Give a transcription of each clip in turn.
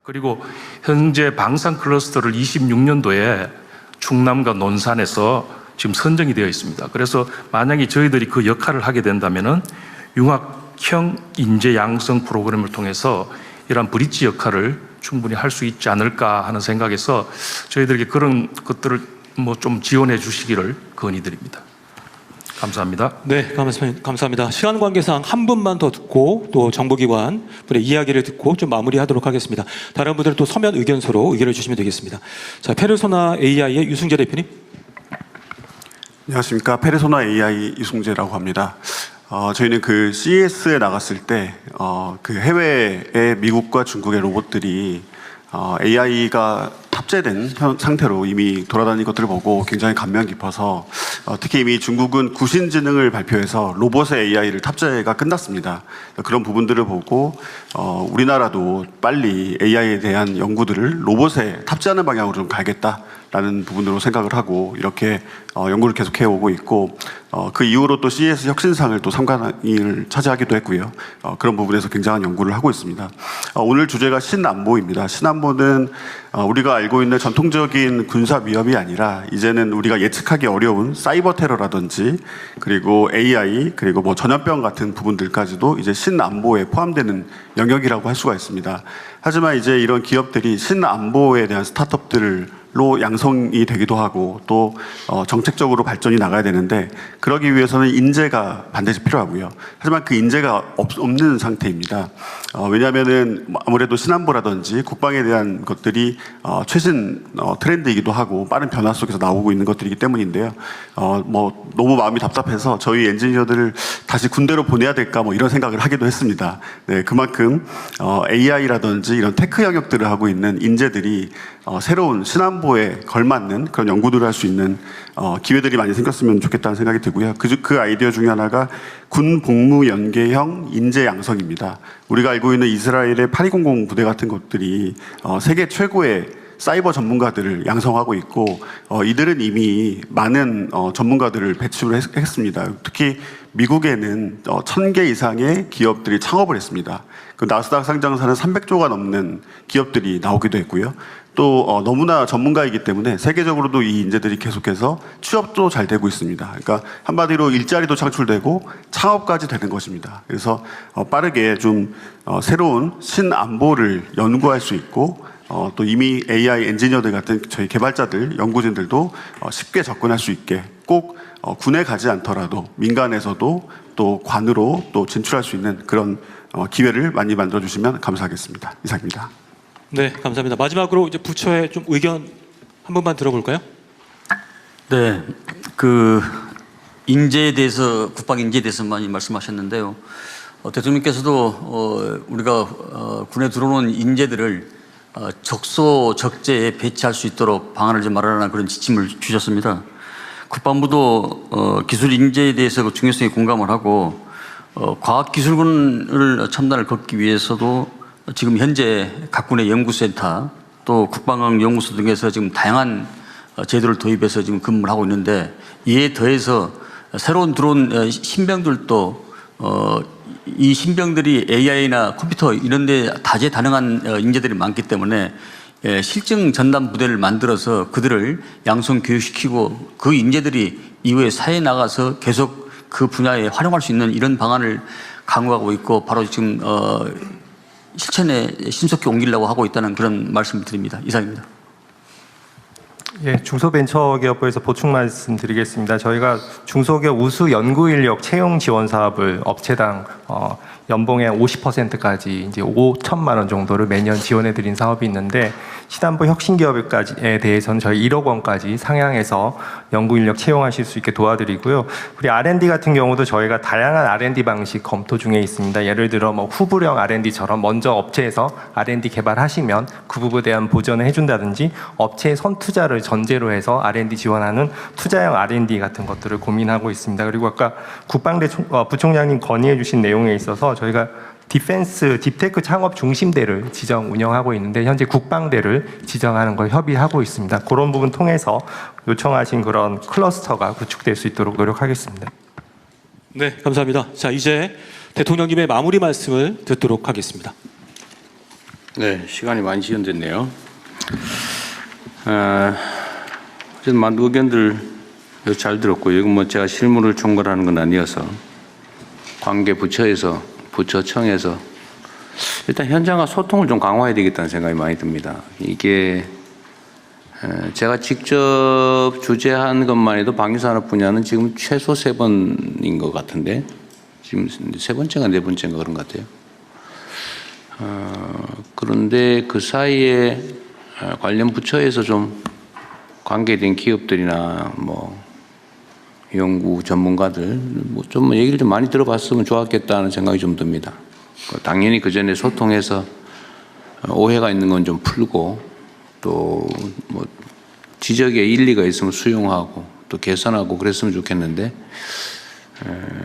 그리고 현재 방산 클러스터를 26년도에 충남과 논산에서 지금 선정이 되어 있습니다. 그래서 만약에 저희들이 그 역할을 하게 된다면은 융합형 인재 양성 프로그램을 통해서 이러한 브릿지 역할을 충분히 할 수 있지 않을까 하는 생각에서 저희들에게 그런 것들을 좀 지원해 주시기를 건의드립니다. 감사합니다. 네, 감사합니다. 시간 관계상 한 분만 더 듣고 또 정보기관 분의 이야기를 듣고 좀 마무리하도록 하겠습니다. 다른 분들은 또 서면 의견서로 의견을 주시면 되겠습니다. 자, 페르소나 AI의 유승재 대표님. 안녕하십니까. 페르소나 AI 유승재라고 합니다. 저희는 그 CES에 나갔을 때 그 해외의 미국과 중국의 로봇들이 AI가 탑재된 상태로 이미 돌아다니는 것들을 보고 굉장히 감명 깊어서 특히 이미 중국은 구신지능을 발표해서 로봇의 AI를 탑재가 끝났습니다. 그런 부분들을 보고 우리나라도 빨리 AI에 대한 연구들을 로봇에 탑재하는 방향으로 좀 가야겠다라는 부분으로 생각을 하고 이렇게 연구를 계속해 오고 있고 그 이후로 또 CES 혁신상을 또 3관왕을 차지하기도 했고요. 그런 부분에서 굉장한 연구를 하고 있습니다. 오늘 주제가 신안보입니다. 신안보는 우리가 알고 있는 전통적인 군사 위협이 아니라 이제는 우리가 예측하기 어려운 사이버 테러라든지 그리고 AI 그리고 전염병 같은 부분들까지도 이제 신안보에 포함되는 영역이라고 할 수가 있습니다. 하지만 이제 이런 기업들이 신안보에 대한 스타트업들로 양성이 되기도 하고 또 정책적으로 발전이 나가야 되는데 그러기 위해서는 인재가 반드시 필요하고요. 하지만 그 인재가 없는 상태입니다. 왜냐하면은 아무래도 신안보라든지 국방에 대한 것들이 최신 트렌드이기도 하고 빠른 변화 속에서 나오고 있는 것들이기 때문인데요. 너무 마음이 답답해서 저희 엔지니어들을 다시 군대로 보내야 될까 이런 생각을 하기도 했습니다. 네, 그만큼 AI라든지 이런 테크 영역들을 하고 있는 인재들이 새로운 신안보에 걸맞는 그런 연구들을 할 수 있는 기회들이 많이 생겼으면 좋겠다는 생각이 들고요. 그 아이디어 중에 하나가 군 복무 연계형 인재 양성입니다. 우리가 알고 있는 이스라엘의 8200 부대 같은 것들이 세계 최고의 사이버 전문가들을 양성하고 있고 이들은 이미 많은 전문가들을 배출을 했습니다. 특히 미국에는 1000개 이상의 기업들이 창업을 했습니다. 그 나스닥 상장사는 300조가 넘는 기업들이 나오기도 했고요. 또 너무나 전문가이기 때문에 세계적으로도 이 인재들이 계속해서 취업도 잘 되고 있습니다. 그러니까 한마디로 일자리도 창출되고 창업까지 되는 것입니다. 그래서 빠르게 좀 새로운 신안보를 연구할 수 있고 또 이미 AI 엔지니어들 같은 저희 개발자들, 연구진들도 쉽게 접근할 수 있게 꼭 군에 가지 않더라도 민간에서도 또 관으로 또 진출할 수 있는 그런 기회를 많이 만들어주시면 감사하겠습니다. 이상입니다. 네, 감사합니다. 마지막으로 이제 부처의 좀 의견 한 번만 들어볼까요? 네, 그 인재에 대해서 국방 인재에 대해서 많이 말씀하셨는데요. 대통령께서도 우리가 군에 들어오는 인재들을 적소적재에 배치할 수 있도록 방안을 좀 마련하라는 그런 지침을 주셨습니다. 국방부도 기술 인재에 대해서 그 중요성에 공감을 하고 과학기술군을 첨단을 걷기 위해서도 지금 현재 각 군의 연구센터 또 국방연구소 등에서 지금 다양한 제도를 도입해서 지금 근무를 하고 있는데 이에 더해서 새로운 들어온 신병들도 이 신병들이 AI나 컴퓨터 이런 데 다재다능한 인재들이 많기 때문에 실증 전담 부대를 만들어서 그들을 양성 교육시키고 그 인재들이 이후에 사회에 나가서 계속 그 분야에 활용할 수 있는 이런 방안을 강구하고 있고 바로 지금 실천에 신속히 옮기려고 하고 있다는 그런 말씀을 드립니다. 이상입니다. 예, 중소벤처기업부에서 보충 말씀드리겠습니다. 저희가 중소기업 우수 연구인력 채용 지원 사업을 업체당 연봉의 50%까지 이제 5천만 원 정도를 매년 지원해 드린 사업이 있는데 신안보 혁신기업에 대해서는 저희 1억 원까지 상향해서 연구인력 채용하실 수 있게 도와드리고요. 그리고 R&D 같은 경우도 저희가 다양한 R&D 방식 검토 중에 있습니다. 예를 들어 후불형 R&D처럼 먼저 업체에서 R&D 개발하시면 그 부분에 대한 보전을 해준다든지 업체의 선투자를 전제로 해서 R&D 지원하는 투자형 R&D 같은 것들을 고민하고 있습니다. 그리고 아까 국방대 부총장님 건의해 주신 내용에 있어서 저희가 디펜스 딥테크 창업 중심대를 지정 운영하고 있는데 현재 국방대를 지정하는 걸 협의하고 있습니다. 그런 부분 통해서 요청하신 그런 클러스터가 구축될 수 있도록 노력하겠습니다. 네, 감사합니다. 자, 이제 대통령님의 마무리 말씀을 듣도록 하겠습니다. 네, 시간이 많이 지연됐네요. 어쨌든 많은 의견들 잘 들었고요. 이건 뭐 제가 실무를 총괄하는 건 아니어서 관계 부처에서, 부처청에서 일단 현장과 소통을 좀 강화해야 되겠다는 생각이 많이 듭니다. 이게 제가 직접 주재한 것만 해도 방위산업 분야는 지금 최소 3번인 것 같은데 지금 3번째가 4번째인가 그런 것 같아요. 그런데 그 사이에 관련 부처에서 좀 관계된 기업들이나 뭐 연구 전문가들 뭐 좀 얘기를 좀 많이 들어봤으면 좋았겠다는 생각이 좀 듭니다. 당연히 그 전에 소통해서 오해가 있는 건 좀 풀고 또 뭐 지적에 일리가 있으면 수용하고 또 개선하고 그랬으면 좋겠는데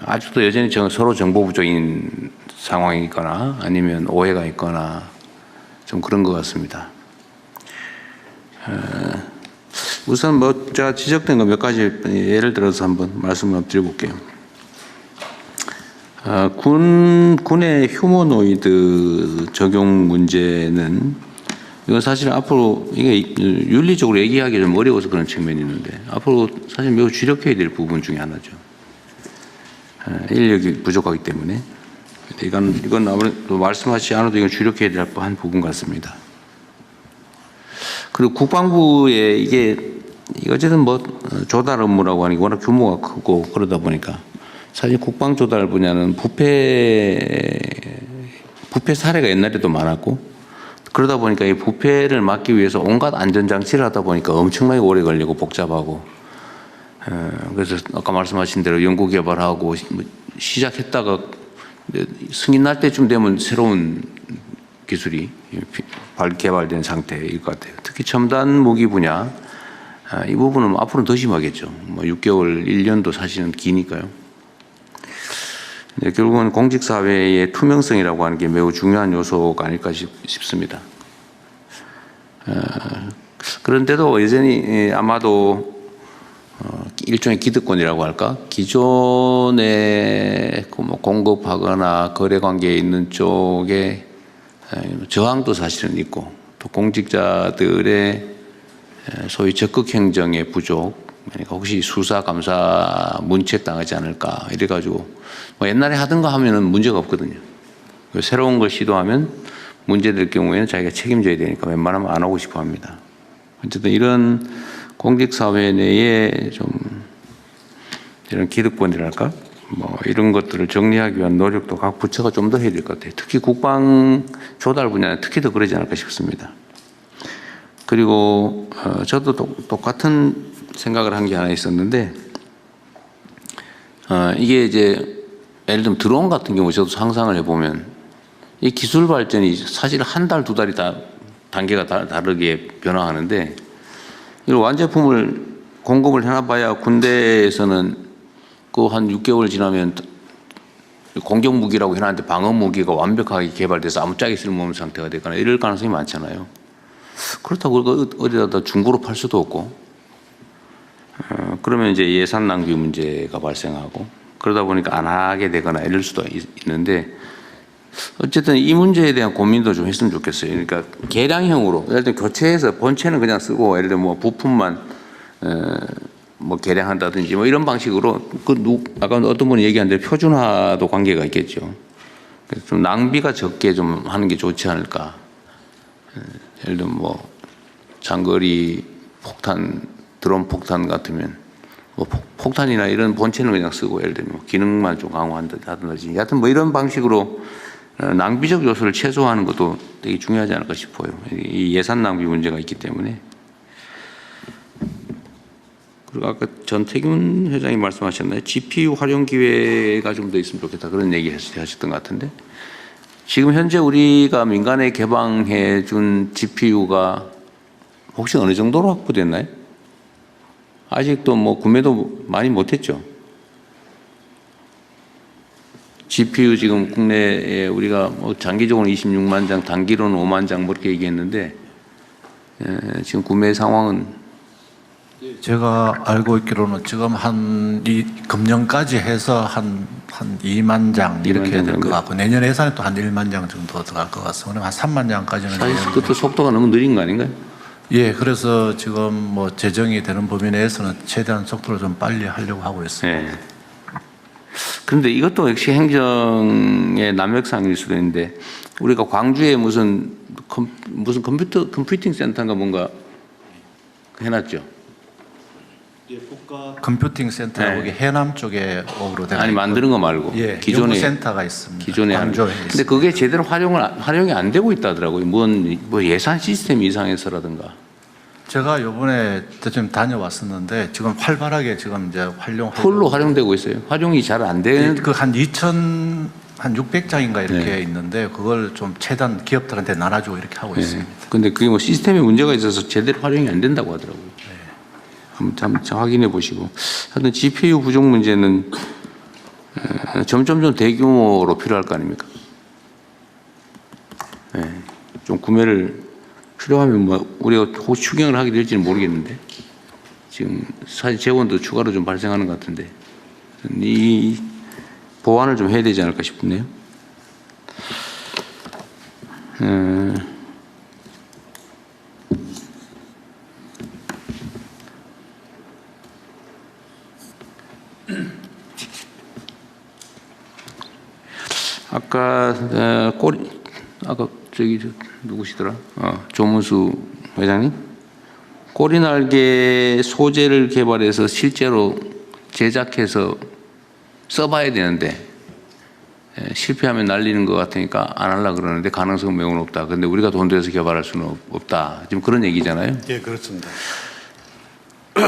아직도 여전히 서로 정보 부족인 상황이거나 아니면 오해가 있거나 좀 그런 것 같습니다. 우선 뭐 제가 지적된 거 몇 가지 예를 들어서 한번 말씀을 드려볼게요. 군의 휴머노이드 적용 문제는 이건 사실 앞으로 이게 윤리적으로 얘기하기 좀 어려워서 그런 측면이 있는데 앞으로 사실 매우 주력해야 될 부분 중에 하나죠. 인력이 부족하기 때문에 이건 아무래도 말씀하시지 않아도 이건 주력해야 될 한 부분 같습니다. 그리고 국방부에 이게 어쨌든 뭐 조달 업무라고 하는 게 워낙 규모가 크고 그러다 보니까 사실 국방 조달 분야는 부패 사례가 옛날에도 많았고 그러다 보니까 이 부패를 막기 위해서 온갖 안전장치를 하다 보니까 엄청나게 오래 걸리고 복잡하고 그래서 아까 말씀하신 대로 연구 개발하고 시작했다가 승인 날 때쯤 되면 새로운 기술이 개발된 상태일 것 같아요. 특히 첨단 무기 분야 이 부분은 앞으로는 더 심하겠죠. 뭐 6개월, 1년도 사실은 기니까요. 네, 결국은 공직사회의 투명성이라고 하는 게 매우 중요한 요소가 아닐까 싶습니다. 그런데도 여전히 아마도 일종의 기득권이라고 할까? 기존에 공급하거나 거래관계에 있는 쪽에 저항도 사실은 있고 또 공직자들의 소위 적극 행정의 부족 그러니까 혹시 수사 감사 문책당하지 않을까 이래가지고 뭐 옛날에 하던 거 하면은 문제가 없거든요. 새로운 걸 시도하면 문제될 경우에는 자기가 책임져야 되니까 웬만하면 안 하고 싶어 합니다. 어쨌든 이런 공직사회 내에 좀 이런 기득권이랄까 뭐 이런 것들을 정리하기 위한 노력도 각 부처가 좀 더 해야 될 것 같아요. 특히 국방 조달 분야는 특히 더 그러지 않을까 싶습니다. 그리고 저도 똑같은 생각을 한 게 하나 있었는데 이게 이제 예를 들면 드론 같은 경우 저도 상상을 해보면 이 기술 발전이 사실 한 달, 두 달이 다 단계가 다르게 변화하는데 이 완제품을 공급을 해놔봐야 군대에서는 그 한 6개월 지나면 공격 무기라고 해놨는데 방어 무기가 완벽하게 개발돼서 아무짝에 쓸모없는 상태가 되거나 이럴 가능성이 많잖아요. 그렇다고 어디다 중고로 팔 수도 없고 그러면 이제 예산 낭비 문제가 발생하고 그러다 보니까 안 하게 되거나 이럴 수도 있는데 어쨌든 이 문제에 대한 고민도 좀 했으면 좋겠어요. 그러니까 개량형으로 예를 들면 교체해서 본체는 그냥 쓰고 예를 들면 뭐 부품만 뭐 개량한다든지 뭐 이런 방식으로 아까 어떤 분이 얘기한 대로 표준화도 관계가 있겠죠. 그래서 좀 낭비가 적게 좀 하는 게 좋지 않을까. 예를 들면 뭐 장거리 폭탄, 드론 폭탄 같으면 뭐 폭탄이나 이런 본체는 그냥 쓰고 예를 들면 기능만 좀 강화한다든지 하여튼 뭐 이런 방식으로 낭비적 요소를 최소화하는 것도 되게 중요하지 않을까 싶어요. 이 예산 낭비 문제가 있기 때문에. 그리고 아까 전태균 회장이 말씀하셨나요? GPU 활용 기회가 좀 더 있으면 좋겠다 그런 얘기 하셨던 것 같은데 지금 현재 우리가 민간에 개방해 준 GPU가 혹시 어느 정도로 확보됐나요? 아직도 뭐 구매도 많이 못했죠. GPU 지금 국내에 우리가 뭐 장기적으로 26만 장, 단기로는 5만 장 뭐 이렇게 얘기했는데 지금 구매 상황은 제가 알고 있기로는 지금 이 금년까지 해서 한 2만 장 이렇게 될 것 같고 내년 예산에 또 한 1만 장 정도 들어갈 것 같습니다. 그럼 한 3만 장까지는 사실 그것도 속도가 너무 느린 거 아닌가요? 예, 그래서 지금 뭐 재정이 되는 범위 내에서는 최대한 속도를 좀 빨리 하려고 하고 있습니다. 예. 그런데 이것도 역시 행정의 남역상일 수도 있는데 우리가 광주에 무슨 컴퓨팅 센터인가 뭔가 해놨죠. 국가 컴퓨팅 센터가 여기 해남 쪽에 오로 되는 아니 만드는 거 말고 예, 기존에 센터가 있습니다. 기존에 하는. 광주에 근데 있습니다. 그게 제대로 활용이 안 되고 있다더라고요. 뭐 예산 시스템 이상해서라든가. 제가 이번에 좀 다녀왔었는데 지금 활발하게 지금 이제 풀로 활용되고 있어요. 활용이 잘 안 되는. 그한 600장인가 이렇게 있는데 그걸 좀 최대한 기업들한테 나눠주고 이렇게 하고 있습니다. 근데 그게 뭐 시스템에 문제가 있어서 제대로 활용이 안 된다고 하더라고요. 한번 확인해 보시고. 하여튼 GPU 부족 문제는 점점 좀 대규모로 필요할 거 아닙니까? 네. 좀 구매를 필요하면 뭐 우리가 혹시 추경을 하게 될지는 모르겠는데 지금 사실 재원도 추가로 좀 발생하는 것 같은데 이 보완을 좀 해야 되지 않을까 싶네요. 아까 누구시더라? 조문수 회장님? 꼬리날개 소재를 개발해서 실제로 제작해서 써봐야 되는데 실패하면 날리는 것 같으니까 안 하려고 그러는데 가능성은 매우 높다. 근데 우리가 돈 들여서 개발할 수는 없다. 지금 그런 얘기잖아요. 예, 그렇습니다.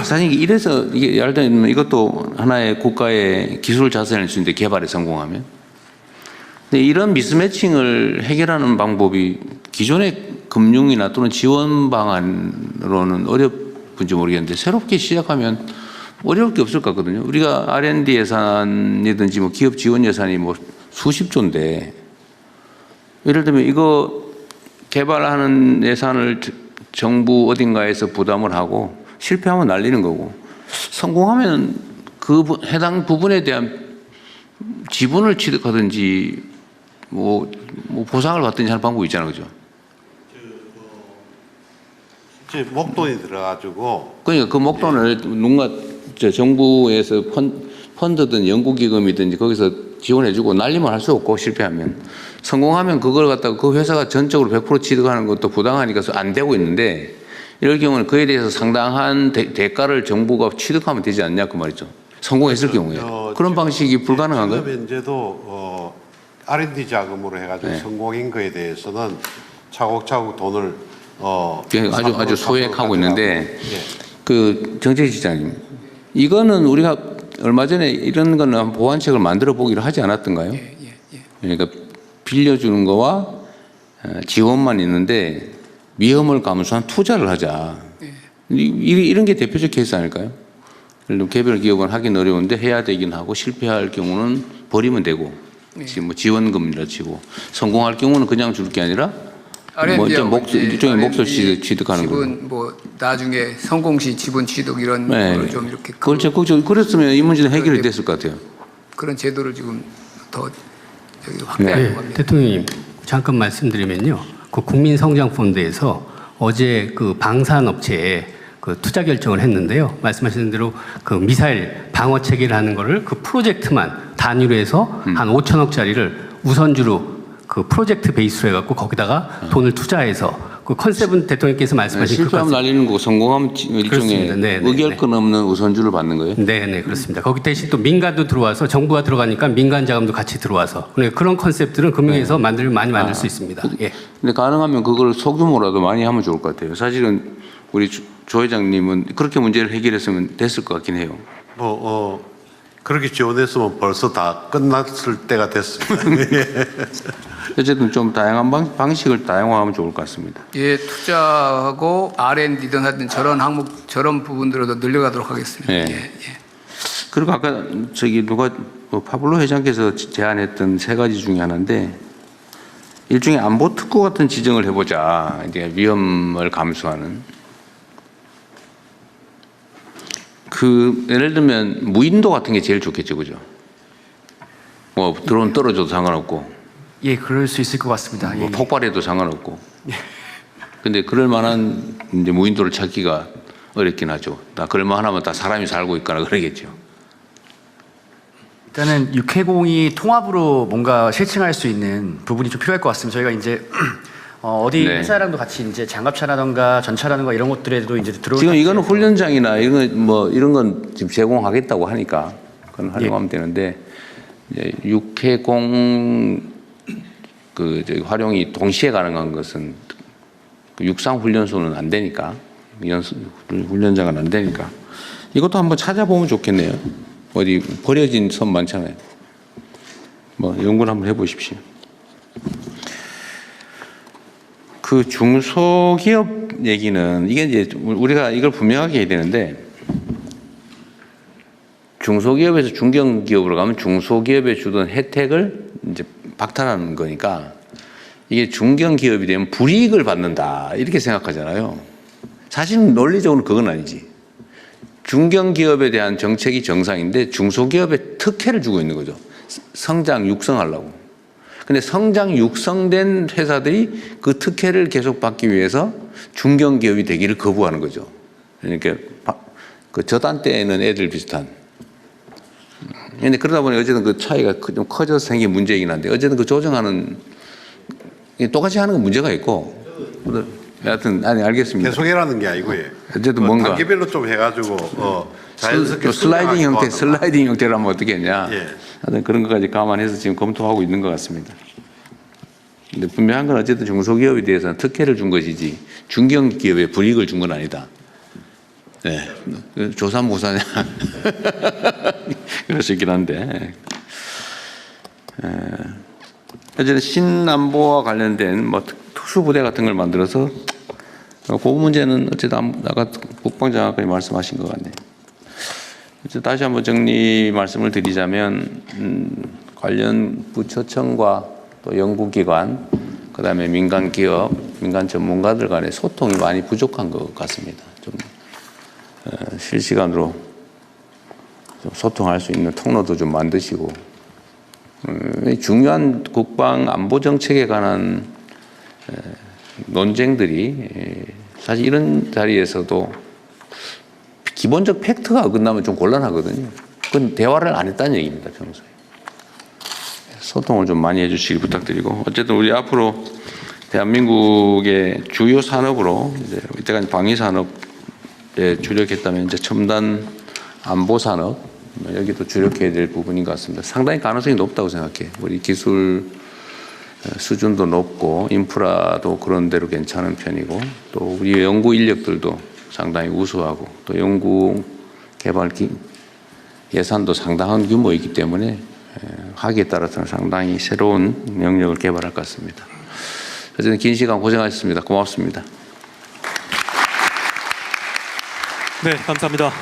사실 이래서 이게 예를 들면 이것도 하나의 국가의 기술 자산일 수 있는데 개발에 성공하면. 근데 이런 미스매칭을 해결하는 방법이 기존의 금융이나 또는 지원 방안으로는 어렵은지 모르겠는데 새롭게 시작하면 어려울 게 없을 것 같거든요. 우리가 R&D 예산이든지 뭐 기업 지원 예산이 뭐 수십조인데 예를 들면 이거 개발하는 예산을 정부 어딘가에서 부담을 하고 실패하면 날리는 거고 성공하면 그 해당 부분에 대한 지분을 취득하든지 뭐 보상을 받든지 하는 방법이 있잖아요, 그죠? 이제 목돈이 들어가지고 그러니까 그 목돈을 누군가 정부에서 펀드든 연구기금이든지 거기서 지원해주고 날리면 할 수 없고 실패하면 성공하면 그걸 갖다가 그 회사가 전적으로 100% 취득하는 것도 부당하니까 안 되고 있는데 이럴 경우는 그에 대해서 상당한 대가를 정부가 취득하면 되지 않냐 그 말이죠. 성공했을 경우에 그런 방식이 불가능한가요? 지금 현재도 R&D 자금으로 해가지고 성공인 거에 대해서는 차곡차곡 돈을 아주 소액하고 있는데 예. 그 정책시장님 이거는 우리가 얼마 전에 이런 거는 보완책을 만들어 보기로 하지 않았던가요? 그러니까 빌려주는 거와 지원만 있는데 위험을 감수한 투자를 하자. 이런 게 대표적 케이스 아닐까요? 개별 기업은 하긴 어려운데 해야 되긴 하고 실패할 경우는 버리면 되고 지금 뭐 지원금이라 치고 성공할 경우는 그냥 줄 게 아니라 먼저 일종의 몫을 취득하는 거고. 지분 뭐 나중에 성공 시 지분 취득 이런 거를 좀 이렇게 그걸 적극적으로 그랬으면 이 문제는 해결이 됐을 것 같아요. 그런 제도를 지금 더 확대하려고 합니다. 대통령님 잠깐 말씀드리면요. 그 국민성장펀드에서 어제 그 방산업체에 그 투자 결정을 했는데요. 말씀하신 대로 그 미사일 방어 체계를 하는 거를 그 프로젝트만 단위로 해서 한 5천억짜리를 우선주로 그 프로젝트 베이스로 해갖고 거기다가 돈을 투자해서 그 컨셉은 대통령께서 말씀하신 그 실패하면 날리는 거고 성공하면 일종의 의결권 없는 우선주를 받는 거예요? 네, 그렇습니다. 거기 대신 또 민간도 들어와서 정부가 들어가니까 민간 자금도 같이 들어와서 그런 컨셉들은 금융에서 많이 만들 수 있습니다. 예. 근데 가능하면 그걸 소규모라도 많이 하면 좋을 것 같아요. 사실은 우리 조 회장님은 그렇게 문제를 해결했으면 됐을 것 같긴 해요. 그렇게 지원했으면 벌써 다 끝났을 때가 됐습니다. 어쨌든 좀 다양한 방식을 다양화하면 좋을 것 같습니다. 예, 투자하고 R&D든 하든 저런 부분들도 늘려가도록 하겠습니다. 예. 그리고 아까 누가 파블로 회장께서 제안했던 세 가지 중에 하나인데 일종의 안보 특구 같은 지정을 해보자. 이제 위험을 감수하는. 그 예를 들면 무인도 같은 게 제일 좋겠죠, 그죠? 뭐 드론 떨어져도 상관없고, 예, 그럴 수 있을 것 같습니다. 뭐 예. 폭발해도 상관없고. 근데 그럴 만한 이제 무인도를 찾기가 어렵긴 하죠. 다 그럴 만하면 다 사람이 살고 있거나 그러겠죠. 일단은 6회공이 통합으로 뭔가 실증할 수 있는 부분이 좀 필요할 것 같습니다. 저희가 이제 어디 네. 회사랑도 같이 이제 장갑차라던가 전차라던가 이런 것들에도 이제 들어올 지금 이거는 훈련장이나 이런 건 지금 제공하겠다고 하니까 그건 활용하면 되는데, 이제 6회공 활용이 동시에 가능한 것은 그 육상 훈련소는 안 되니까, 훈련장은 안 되니까 이것도 한번 찾아보면 좋겠네요. 어디 버려진 섬 많잖아요. 뭐 연구를 한번 해보십시오. 그 중소기업 얘기는 이게 이제 우리가 이걸 분명하게 해야 되는데, 중소기업에서 중견기업으로 가면 중소기업에 주던 혜택을 이제 박탈하는 거니까 이게 중견기업이 되면 불이익을 받는다 이렇게 생각하잖아요. 사실 논리적으로는 그건 아니지. 중견기업에 대한 정책이 정상인데 중소기업에 특혜를 주고 있는 거죠. 성장 육성하려고. 근데 성장 육성된 회사들이 그 특혜를 계속 받기 위해서 중견기업이 되기를 거부하는 거죠. 그러니까 그 저단 때는 애들 비슷한. 근데 그러다 보니 어쨌든 그 차이가 좀 커져서 생긴 문제이긴 한데, 어쨌든 그 조정하는 똑같이 하는 건 문제가 있고. 여하튼 아니 알겠습니다. 계속해라는 게 아니고요. 어쨌든 뭔가 단계별로 좀 해가지고 자연스럽게 슬라이딩 형태로 하면 어떻게 했냐. 예. 하여튼 그런 것까지 감안해서 지금 검토하고 있는 것 같습니다. 근데 분명한 건 어쨌든 중소기업에 대해서는 특혜를 준 것이지 중견기업에 불이익을 준 건 아니다. 네. 조삼모사냐. 그럴 수 있긴 한데. 어쨌든 신안보와 관련된 뭐 특수부대 같은 걸 만들어서 그 문제는 어쨌든 아까 국방장관이 말씀하신 것 같네요. 다시 한번 정리 말씀을 드리자면 관련 부처청과 또 연구기관, 그다음에 민간 기업, 민간 전문가들 간의 소통이 많이 부족한 것 같습니다. 좀 실시간으로 좀 소통할 수 있는 통로도 좀 만드시고, 중요한 국방 안보 정책에 관한 논쟁들이 사실 이런 자리에서도 기본적 팩트가 어긋나면 좀 곤란하거든요. 그건 대화를 안 했다는 얘기입니다, 평소에. 소통을 좀 많이 해주시길 부탁드리고, 어쨌든 우리 앞으로 대한민국의 주요 산업으로 이제 이때까지 방위 산업에 주력했다면 이제 첨단 안보 산업, 여기도 주력해야 될 부분인 것 같습니다. 상당히 가능성이 높다고 생각해요. 우리 기술 수준도 높고 인프라도 그런 대로 괜찮은 편이고, 또 우리 연구 인력들도 상당히 우수하고, 또 연구 개발 예산도 상당한 규모이기 때문에 하기에 따라서는 상당히 새로운 영역을 개발할 것 같습니다. 어쨌든 긴 시간 고생하셨습니다. 고맙습니다. 네, 감사합니다.